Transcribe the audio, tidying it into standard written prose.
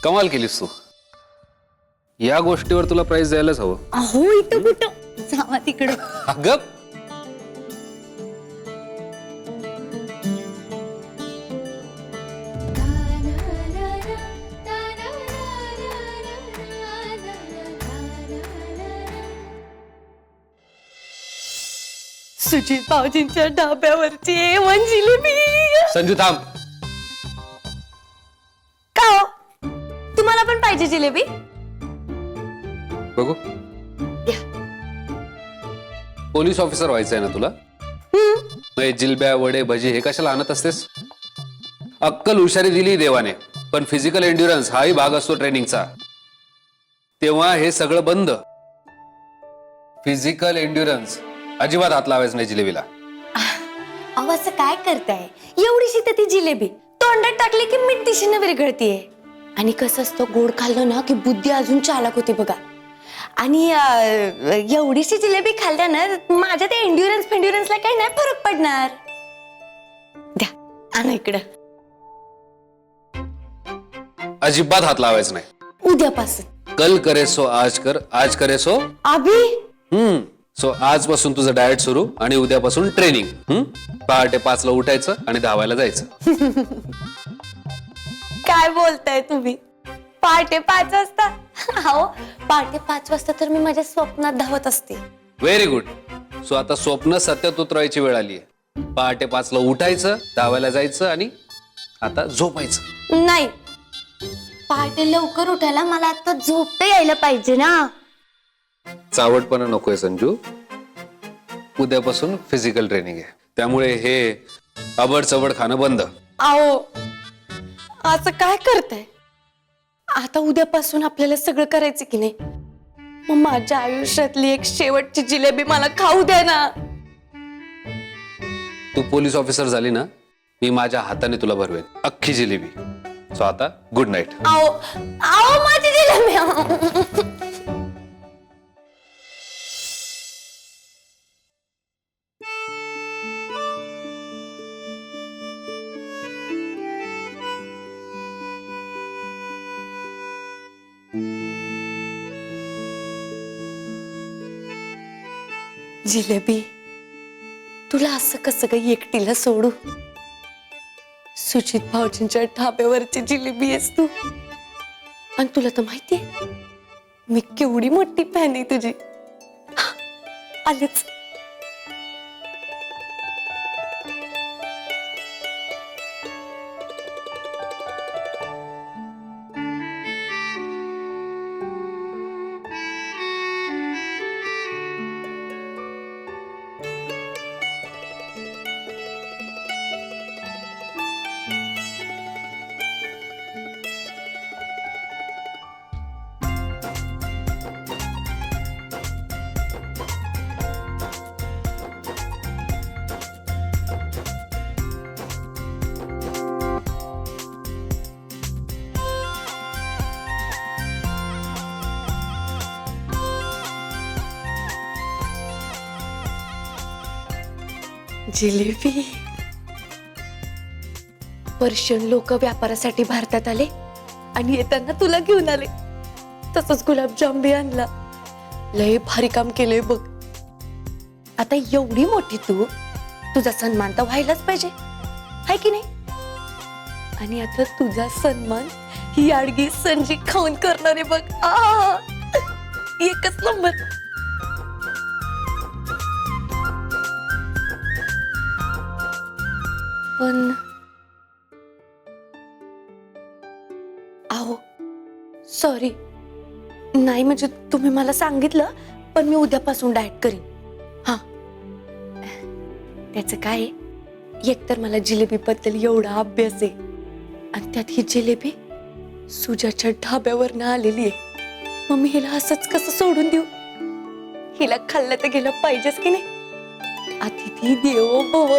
कमाल केलीस तू. या गोष्टीवर तुला प्राइस द्यायलाच हवं. अहो इथं कुठं जावा तिकडं. अगं सुजित भाऊजींच्या ढाब्यावरची A1 जिलेबी. संजू थांब. का हो? तुम्हाला पण पाहिजे जिलेबी? बघू. पोलीस ऑफिसर व्हायचंय ना तुला? मग जिलब्या वडे भजी हे कशाला आणत असतेस? अक्कल हुशारी दिली देवाने, पण फिजिकल एंड्युरन्स हाही भाग असतो ट्रेनिंगचा. तेव्हा हे सगळं बंद. फिजिकल एंड्युरन्स अजिबात हात लावायचं नाही जिलेबीला. अहो असं काय करताय? एवढीशी तर ती जिलेबी तोंडात टाकली की मीठ दिशेने विरघळतीये. आणि कसं असतं, गोड खाल्लं ना की बुद्धी अजून चालाक होती बघा. आणि एवढीशी जिलेबी खाल्ल्यानं माझ्या त्या एंड्युरन्सला काही नाही फरक पडणार. द्या आणा इकडं. अजिबात हात लावायचं नाही. उद्यापासून कल करे सो आज कर, आज करे सो अभि. सो आजपासून तुझं डाएट सुरू आणि उद्यापासून ट्रेनिंग. पहाटे 5 ला उठायचं आणि धावायला जायचं. काय बोलताय तुम्ही? पहाटे 5 वाजता? अहो पहाटे 5 वाजता तर मी माझ्या स्वप्नात धावत असते. Very good. सो आता स्वप्न सत्यात उतरवायची वेळ आली आहे. पहाटे 5 ला उठायचं, धावायला जायचं आणि आता झोपायचं. नाही, पहाटे लवकर उठायला मला आता झोपता यायला पाहिजे ना. चावटपणा नकोय संजू. उद्यापासून फिजिकल ट्रेनिंग आहे, त्यामुळे हे अबड चबड खाणं बंद. अहो असं काय करताय? आता उद्यापासून आपल्याला सगळं करायचं की नाही? मग माझ्या आयुष्यातली एक शेवटची जिलेबी मला खाऊ द्या ना. तू पोलीस ऑफिसर झाली ना, मी माझ्या हाताने तुला भरवेन अख्खी जिलेबी. सो आता गुड नाईट. अहो अहो माझी जिलेबी. जिलेबी, तुला असं कसं काही एकटीला सोडू? सुजित भाऊजींच्या ढाब्यावरची जिलेबी आहेस तू. आणि तुला तर माहितीये मी केवढी मोठी फॅन आहे तुझी. आलेच. जिलेबी. पर्शियन लोक व्यापारासाठी भारतात आले आणि येताना तुला घेऊन आले. तसंच गुलाबजाम बी आणला. लय भारी काम केलंय बघ. आता एवढी मोठी तू, तुझा सन्मान तर व्हायलाच पाहिजे, हाय की नाही? आणि आता तुझा सन्मान ही आडगी संजी खाऊन करणारे बघ. एकच नंबर. पण अहो सॉरी, नाही म्हणजे तुम्ही मला सांगितलं, पण मी उद्यापासून डाएट करीन. हा, त्याचं काय, एकतर मला जिलेबी बद्दल एवढा अभ्यास आहे आणि त्यात ही जिलेबी सुजाच्या ढाब्यावरनं आलेली आहे. मग मी हिला असंच कसं सोडून देऊ? हिला खाल्लं तर गेलं पाहिजेच की नाही? अतिथी देवो भव.